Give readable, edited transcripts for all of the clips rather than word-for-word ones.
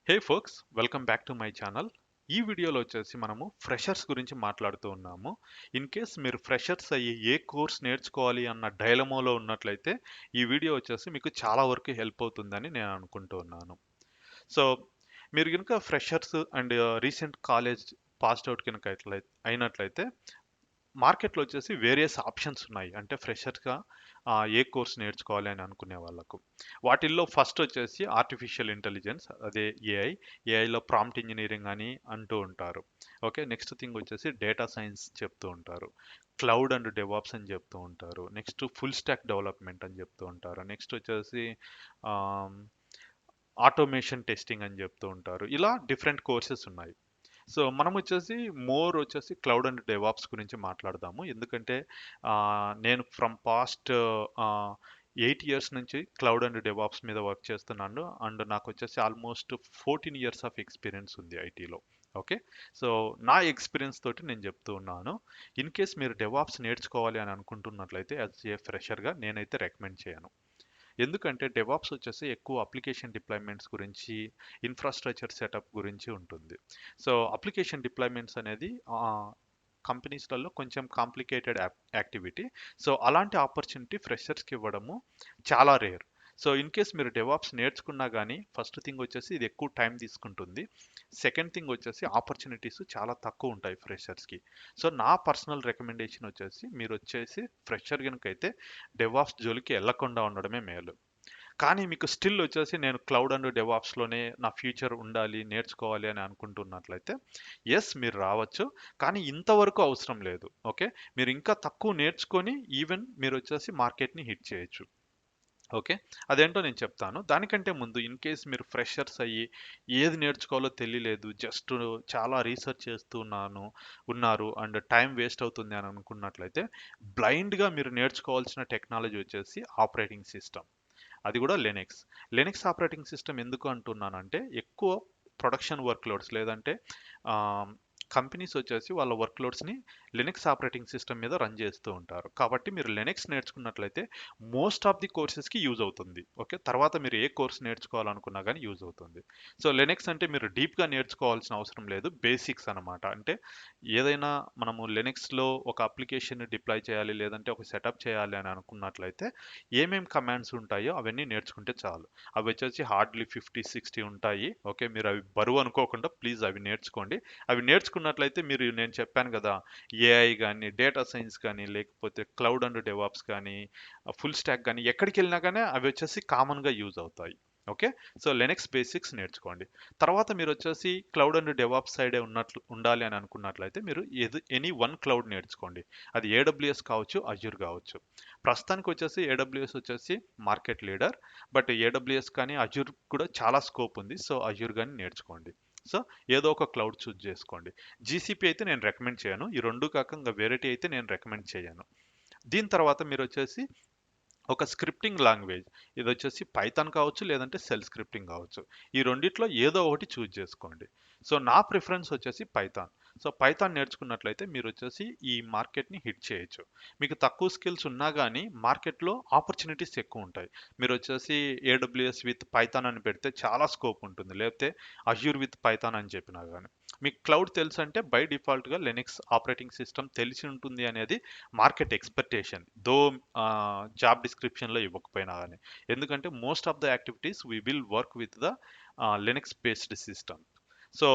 Hey folks, welcome back to my channel. ఈ వీడియోలో వచ్చేసి మనము ఫ్రెషర్స్ గురించి మాట్లాడుతూ ఉన్నాము. ఇన్ కేస్ మీరు ఫ్రెషర్స్ అయ్యి ఏ కోర్స్ నేర్చుకోవాలి అన్న డైలమాలో ఉన్నట్లయితే ఈ వీడియో వచ్చేసి మీకు చాలా వరకు హెల్ప్ అవుతుందని నేను అనుకుంటూ ఉన్నాను. సో మీరు కనుక freshers and recent college passed out కనుక అయినట్లయితే మార్కెట్లో వచ్చేసి వేరియస్ ఆప్షన్స్ ఉన్నాయి. అంటే ఫ్రెషర్స్గా ఏ కోర్స్ నేర్చుకోవాలి అని అనుకునే వాళ్ళకు. వాటిల్లో ఫస్ట్ వచ్చేసి ఆర్టిఫిషియల్ ఇంటెలిజెన్స్, అదే ఏఐ. ఏఐలో ప్రాంప్ట్ ఇంజనీరింగ్ అని అంటూ ఉంటారు. ఓకే, నెక్స్ట్ థింగ్ వచ్చేసి డేటా సైన్స్ చెప్తూ ఉంటారు. క్లౌడ్ అండ్ డెవాప్స్ అని చెప్తూ ఉంటారు. నెక్స్ట్ ఫుల్ స్టాక్ డెవలప్మెంట్ అని చెప్తూ ఉంటారు. నెక్స్ట్ వచ్చేసి ఆటోమేషన్ టెస్టింగ్ అని చెప్తూ ఉంటారు. ఇలా డిఫరెంట్ కోర్సెస్ ఉన్నాయి. సో మనం వచ్చేసి మోర్ వచ్చేసి క్లౌడ్ అండ్ డెవాప్స్ గురించి మాట్లాడదాము. ఎందుకంటే నేను ఫ్రమ్ పాస్ట్ 8 ఇయర్స్ నుంచి క్లౌడ్ అండ్ డెవాప్స్ మీద వర్క్ చేస్తున్నాను. అండ్ నాకు వచ్చేసి ఆల్మోస్ట్ 14 ఇయర్స్ ఆఫ్ ఎక్స్పీరియన్స్ ఉంది ఐటీలో. ఓకే, సో నా ఎక్స్పీరియన్స్ తోటి నేను చెప్తూ ఉన్నాను. ఇన్ కేస్ మీరు డెవాప్స్ నేర్చుకోవాలి అని అనుకుంటున్నట్లయితే యాజ్ ఏ ఫ్రెషర్గా నేనైతే రికమెండ్ చేయను. ఎందుకంటే డెవాప్స్ వచ్చేసి ఎక్కువ అప్లికేషన్ డిప్లాయ్మెంట్స్ గురించి, ఇన్ఫ్రాస్ట్రక్చర్ సెటప్ గురించి ఉంటుంది. సో అప్లికేషన్ డిప్లాయ్మెంట్స్ అనేది కంపెనీస్లలో కొంచెం కాంప్లికేటెడ్ యాక్టివిటీ. సో అలాంటి ఆపర్చునిటీ ఫ్రెషర్స్కి ఇవ్వడము చాలా రేర్. సో ఇన్ కేస్ మీరు డెవాప్స్ నేర్చుకున్నా కానీ ఫస్ట్ థింగ్ వచ్చేసి ఇది ఎక్కువ టైం తీసుకుంటుంది. సెకండ్ థింగ్ వచ్చేసి ఆపర్చునిటీస్ చాలా తక్కువ ఉంటాయి ఫ్రెషర్స్కి. సో నా పర్సనల్ రికమెండేషన్ వచ్చేసి మీరు వచ్చేసి ఫ్రెషర్ కనుక అయితే డెవాప్స్ జోలికి వెళ్లకుండా ఉండడమే మేలు. కానీ మీకు స్టిల్ వచ్చేసి నేను క్లౌడ్ అండ్ డెవాప్స్లోనే నా ఫ్యూచర్ ఉండాలి, నేర్చుకోవాలి అని అనుకుంటున్నట్లయితే ఎస్ మీరు రావచ్చు. కానీ ఇంతవరకు అవసరం లేదు. ఓకే, మీరు ఇంకా తక్కువ నేర్చుకొని ఈవెన్ మీరు వచ్చేసి మార్కెట్ని హిట్ చేయొచ్చు. ఓకే, అదేంటో నేను చెప్తాను. దానికంటే ముందు ఇన్ కేస్ మీరు ఫ్రెషర్స్ అయ్యి ఏది నేర్చుకోవాలో తెలియలేదు, జస్ట్ చాలా రీసెర్చ్ ఉన్నారు అండ్ టైం వేస్ట్ అవుతుంది అని అనుకున్నట్లయితే బ్లైండ్గా మీరు నేర్చుకోవాల్సిన టెక్నాలజీ వచ్చేసి ఆపరేటింగ్ సిస్టమ్. అది కూడా లెనెక్స్. లెనెక్స్ ఆపరేటింగ్ సిస్టమ్ ఎందుకు అంటున్నానంటే ఎక్కువ ప్రొడక్షన్ వర్క్లోడ్స్ లేదంటే కంపెనీస్ వచ్చేసి వాళ్ళ వర్క్లోడ్స్ని లినక్స్ ఆపరేటింగ్ సిస్టమ్ మీద రన్ చేస్తూ ఉంటారు. కాబట్టి మీరు లెనెక్స్ నేర్చుకున్నట్లయితే మోస్ట్ ఆఫ్ ది కోర్సెస్కి యూజ్ అవుతుంది. ఓకే, తర్వాత మీరు ఏ కోర్స్ నేర్చుకోవాలనుకున్నా కానీ యూజ్ అవుతుంది. సో లెనెక్స్ అంటే మీరు డీప్గా నేర్చుకోవాల్సిన అవసరం లేదు, బేసిక్స్ అనమాట. అంటే ఏదైనా మనము లెనెక్స్లో ఒక అప్లికేషన్ డిప్లాయ్ చేయాలి లేదంటే ఒక సెటప్ చేయాలి అని అనుకున్నట్లయితే ఏమేం కమాండ్స్ ఉంటాయో అవన్నీ నేర్చుకుంటే చాలు. అవి వచ్చేసి హార్డ్లీ 50-60 ఉంటాయి. ఓకే, మీరు అవి బరువు అనుకోకుండా ప్లీజ్ అవి నేర్చుకోండి. అవి నేర్చుకున్నట్లయితే మీరు నేను చెప్పాను కదా, ఏఐ కానీ డేటా సైన్స్ కానీ లేకపోతే క్లౌడ్ అండ్ డెవాప్స్ కానీ ఫుల్ స్టాక్ కానీ ఎక్కడికి వెళ్ళినా కానీ అవి వచ్చేసి కామన్గా యూజ్ అవుతాయి. ఓకే, సో లెనెక్స్ బేసిక్స్ నేర్చుకోండి. తర్వాత మీరు వచ్చేసి క్లౌడ్ అండ్ డెవాప్స్ సైడే ఉండాలి అని అనుకున్నట్లయితే మీరు ఎనీ వన్ క్లౌడ్ నేర్చుకోండి. అది ఏడబ్ల్యూఎస్ కావచ్చు, అజ్యూర్ కావచ్చు. ప్రస్తుతానికి వచ్చేసి ఏడబ్ల్యూఎస్ వచ్చేసి మార్కెట్ లీడర్. బట్ ఏడబ్ల్యూఎస్ కానీ అజ్యూర్ కూడా చాలా స్కోప్ ఉంది. సో అజ్యూర్ కానీ నేర్చుకోండి. సో ఏదో ఒక క్లౌడ్ చూజ్ చేసుకోండి. జీసీపీ అయితే నేను రికమెండ్ చేయను. ఈ రెండు కాక ఇంకా వేరేటి అయితే నేను రికమెండ్ చేయను. దీని తర్వాత మీరు వచ్చేసి ఒక స్క్రిప్టింగ్ లాంగ్వేజ్, ఇది వచ్చేసి పైథాన్ కావచ్చు లేదంటే సెల్ స్క్రిప్టింగ్ కావచ్చు. ఈ రెండిట్లో ఏదో ఒకటి చూజ్ చేసుకోండి. సో నా ప్రిఫరెన్స్ వచ్చేసి పైథాన్. సో పైథాన్ నేర్చుకున్నట్లయితే మీరు వచ్చేసి ఈ మార్కెట్ని హిట్ చేయొచ్చు. మీకు తక్కువ స్కిల్స్ ఉన్నా కానీ మార్కెట్లో ఆపర్చునిటీస్ ఎక్కువ ఉంటాయి. మీరు వచ్చేసి ఏడబ్ల్యూఎస్ విత్ పైథాన్ అని పెడితే చాలా స్కోప్ ఉంటుంది. లేకపోతే అజ్యూర్ విత్ పైథాన్ అని చెప్పినా కానీ మీకు క్లౌడ్ తెలుసు అంటే బై డిఫాల్ట్గా లెనిక్స్ ఆపరేటింగ్ సిస్టమ్ తెలిసి ఉంటుంది అనేది మార్కెట్ ఎక్స్పెక్టేషన్. దో జాబ్ డిస్క్రిప్షన్లో ఇవ్వకపోయినా కానీ. ఎందుకంటే most of the activities we will work with the Linux based system. So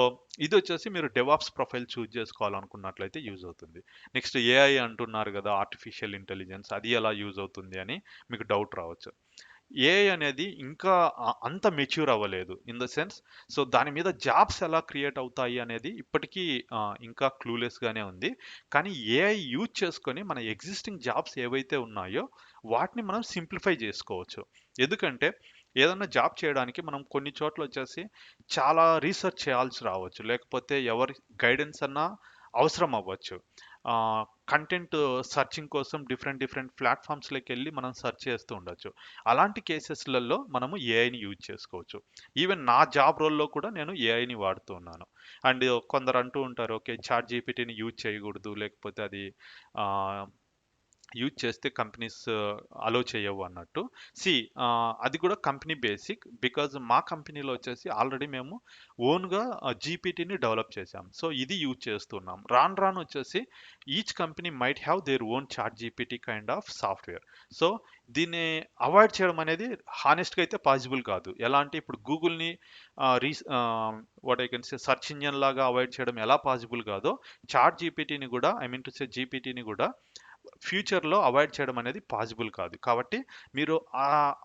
ఇది వచ్చేసి మీరు డెవాప్స్ ప్రొఫైల్ చూజ్ చేసుకోవాలనుకున్నట్లయితే యూజ్ అవుతుంది. నెక్స్ట్ ఏఐ అంటున్నారు కదా, ఆర్టిఫిషియల్ ఇంటెలిజెన్స్, అది ఎలా యూజ్ అవుతుంది అని మీకు డౌట్ రావచ్చు. ఏఐ అనేది ఇంకా అంత మెచ్యూర్ అవ్వలేదు ఇన్ ద సెన్స్. సో దాని మీద జాబ్స్ ఎలా క్రియేట్ అవుతాయి అనేది ఇప్పటికీ ఇంకా క్లూలెస్ గానే ఉంది. కానీ ఏఐ యూజ్ చేసుకొని మన ఎగ్జిస్టింగ్ జాబ్స్ ఏవైతే ఉన్నాయో వాటిని మనం సింప్లిఫై చేసుకోవచ్చు. ఎందుకంటే ఏదన్నా జాబ్ చేయడానికి మనం కొన్ని చోట్ల వచ్చేసి చాలా రీసెర్చ్ చేయాల్సి రావచ్చు, లేకపోతే ఎవరి గైడెన్స్ అన్నా అవసరం అవ్వచ్చు. కంటెంట్ సర్చింగ్ కోసం డిఫరెంట్ డిఫరెంట్ ప్లాట్ఫామ్స్లోకి వెళ్ళి మనం సెర్చ్ చేస్తూ ఉండొచ్చు. అలాంటి కేసెస్లలో మనము ఏఐని యూజ్ చేసుకోవచ్చు. ఈవెన్ నా జాబ్ రోల్లో కూడా నేను ఏఐని వాడుతూ ఉన్నాను. అండ్ కొందరు అంటూ ఉంటారు, ఓకే చాట్ జీపీటీని యూజ్ చేయకూడదు లేకపోతే అది యూజ్ చేస్తే కంపెనీస్ అలో చేయవు అన్నట్టు. సి అది కూడా కంపెనీ బేసిక్. బికాజ్ మా కంపెనీలో వచ్చేసి ఆల్రెడీ మేము ఓన్గా జీపీటీని డెవలప్ చేసాం. సో ఇది యూజ్ చేస్తున్నాం. రాను రాను వచ్చేసి each company might have their own chat GPT kind of software. So దీన్ని అవాయిడ్ చేయడం అనేది హానెస్ట్గా అయితే పాసిబుల్ కాదు. ఎలా అంటే ఇప్పుడు గూగుల్ని what I can say search engine లాగా అవాయిడ్ చేయడం ఎలా పాసిబుల్ కాదో, చాట్ జీపీటీని కూడా, ఐ మీన్ టు సే జీపీటీని కూడా ఫ్యూచర్లో అవాయిడ్ చేయడం అనేది పాసిబుల్ కాదు. కాబట్టి మీరు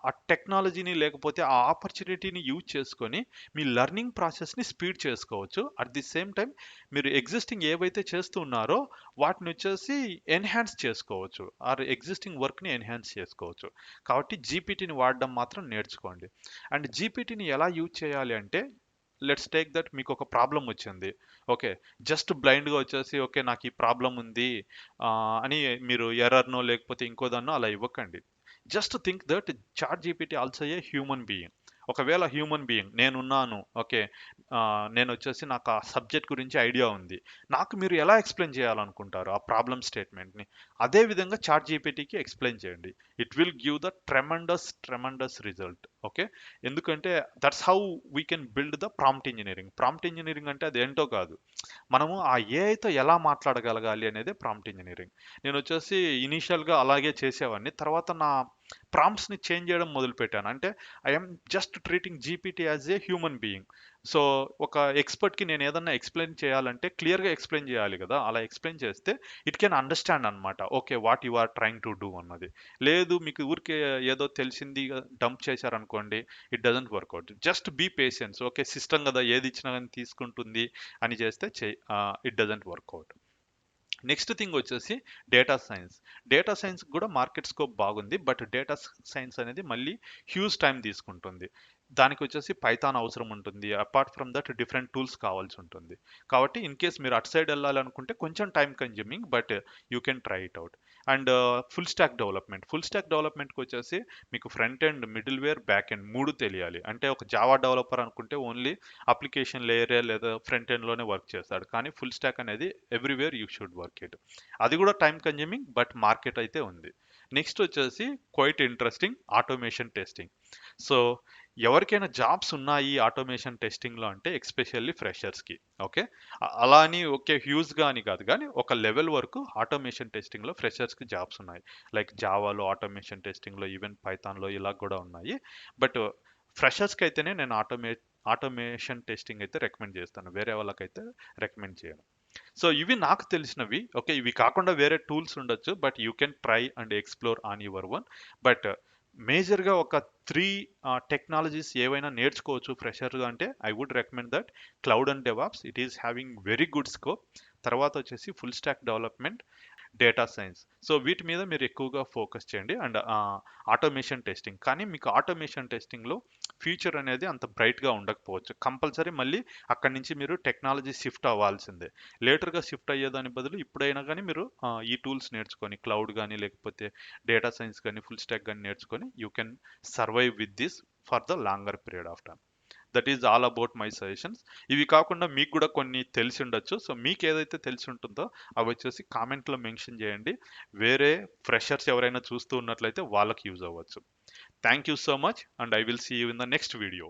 ఆ టెక్నాలజీని లేకపోతే ఆ ఆపర్చునిటీని యూజ్ చేసుకొని మీ లెర్నింగ్ ప్రాసెస్ని స్పీడ్ చేసుకోవచ్చు. అట్ ది సేమ్ టైం మీరు ఎగ్జిస్టింగ్ ఏవైతే చేస్తూ ఉన్నారో వాటిని వచ్చేసి ఎన్హాన్స్ చేసుకోవచ్చు, ఆర్ ఎగ్జిస్టింగ్ వర్క్ని ఎన్హాన్స్ చేసుకోవచ్చు. కాబట్టి జీపీటీని వాడడం మాత్రం నేర్చుకోండి. అండ్ జీపీటీని ఎలా యూజ్ చేయాలి అంటే, లెట్స్ టేక్ దట్ మీకు ఒక ప్రాబ్లం వచ్చింది. ఓకే, జస్ట్ బ్లైండ్గా వచ్చేసి ఓకే నాకు ఈ ప్రాబ్లం ఉంది అని మీరు ఎర్రర్నో లేకపోతే ఇంకోదాన్నో అలా ఇవ్వకండి. Just think that chat GPT also a human being. ఒకవేళ హ్యూమన్ బీయింగ్ నేనున్నాను, ఓకే, నేను వచ్చేసి నాకు ఆ సబ్జెక్ట్ గురించి ఐడియా ఉంది, నాకు మీరు ఎలా ఎక్స్ప్లెయిన్ చేయాలనుకుంటారు ఆ ప్రాబ్లమ్ స్టేట్మెంట్ని, అదే విధంగా చాట్ జీపీటీకి ఎక్స్ప్లెయిన్ చేయండి. It will give the tremendous result. Okay, ఎందుకంటే that's how we can build the prompt engineering. Prompt engineering అంటే అది ఏంటో కాదు, మనము ఆ ఏఐతో ఎలా మాట్లాడగలగాలి అనేది ప్రాంప్ట్ ఇంజనీరింగ్. నేను వచ్చేసి ఇనీషియల్గా అలాగే చేసేవాడిని, తర్వాత నా ప్రాంప్ట్స్ని చేంజ్ చేయడం మొదలుపెట్టాను. అంటే I'm just treating GPT as a human being. So ఒక ఎక్స్పర్ట్కి నేను ఏదన్నా ఎక్స్ప్లెయిన్ చేయాలంటే క్లియర్గా ఎక్స్ప్లెయిన్ చేయాలి కదా, అలా ఎక్స్ప్లెయిన్ చేస్తే ఇట్ కెన్ అండర్స్టాండ్ అనమాట. Okay, what you are trying to do అన్నది. లేదు మీకు ఊరికే ఏదో తెలిసింది డంప్ చేశారనుకోండి, it doesn't work out. Just be patience. Okay, system కదా ఏది ఇచ్చినా కానీ తీసుకుంటుంది అని చేస్తే it doesn't work out. Next thing వచ్చేసి డేటా సైన్స్. డేటా సైన్స్ కూడా మార్కెట్ స్కోప్ బాగుంది, బట్ డేటా సైన్స్ అనేది మళ్ళీ హ్యూజ్ టైం తీసుకుంటుంది. దానికి వచ్చేసి పైథాన్ అవసరం ఉంటుంది. Apart from that different tools కావాల్సి ఉంటుంది. కాబట్టి ఇన్ కేస్ మీరు అటు సైడ్ వెళ్ళాలనుకుంటే కొంచెం time consuming, but you can try it out. And full stack డెవలప్మెంట్కి వచ్చేసి మీకు front end, middleware, back end మూడు తెలియాలి. అంటే ఒక జావా డెవలపర్ అనుకుంటే ఓన్లీ అప్లికేషన్ లేయరే లేదా ఫ్రంట్ ఎండ్లోనే వర్క్ చేస్తాడు, కానీ ఫుల్ స్టాక్ అనేది everywhere you should work it. అది కూడా టైం కన్జ్యూమింగ్, బట్ మార్కెట్ అయితే ఉంది. నెక్స్ట్ వచ్చేసి quite interesting, automation testing. So ఎవరికైనా జాబ్స్ ఉన్నాయి ఆటోమేషన్ టెస్టింగ్లో అంటే ఎక్స్పెషల్లీ ఫ్రెషర్స్కి. ఓకే, అలా అని ఓకే హ్యూజ్గా అని కాదు, కానీ ఒక లెవెల్ వరకు ఆటోమేషన్ టెస్టింగ్లో ఫ్రెషర్స్కి జాబ్స్ ఉన్నాయి. లైక్ జావాలో ఆటోమేషన్ టెస్టింగ్లో, ఈవెన్ పైథాన్లో ఇలా కూడా ఉన్నాయి. బట్ ఫ్రెషర్స్కి అయితేనే నేను ఆటోమేషన్ టెస్టింగ్ అయితే రికమెండ్ చేస్తాను, వేరే వాళ్ళకైతే రికమెండ్ చేయను. సో ఇవి నాకు తెలిసినవి. ఓకే, ఇవి కాకుండా వేరే టూల్స్ ఉండొచ్చు, but you can try and explore on your one. But మేజర్గా ఒక 3 టెక్నాలజీస్ ఏవైనా నేర్చుకోవచ్చు ఫ్రెషర్గా అంటే I would recommend that cloud and DevOps, it is having very good scope. తర్వాత వచ్చేసి full stack development, data science. So వీటి మీద మీరు ఎక్కువగా ఫోకస్ చేయండి. And automation testing. కానీ మీకు ఆటోమేషన్ టెస్టింగ్లో ఫ్యూచర్ అనేది అంత బ్రైట్గా ఉండకపోవచ్చు. కంపల్సరీ మళ్ళీ అక్కడి నుంచి మీరు టెక్నాలజీ షిఫ్ట్ అవ్వాల్సిందే. లేటర్గా షిఫ్ట్ అయ్యేదాని బదులు ఇప్పుడైనా కానీ మీరు ఈ టూల్స్ నేర్చుకొని, క్లౌడ్ కానీ లేకపోతే డేటా సైన్స్ కానీ ఫుల్ స్టాక్ కానీ నేర్చుకొని you can survive with this for the longer period of time. That is all about my suggestions. ఇవి కాకుండా మీకు కూడా కొన్ని తెలిసి ఉండొచ్చు. సో మీకు ఏదైతే తెలిసి ఉంటుందో అవి వచ్చేసి కామెంట్లో మెన్షన్ చేయండి. వేరే ఫ్రెషర్స్ ఎవరైనా చూస్తూ ఉన్నట్లయితే వాళ్ళకి యూజ్ అవ్వచ్చు. Thank you so much, and I will see you in the next video.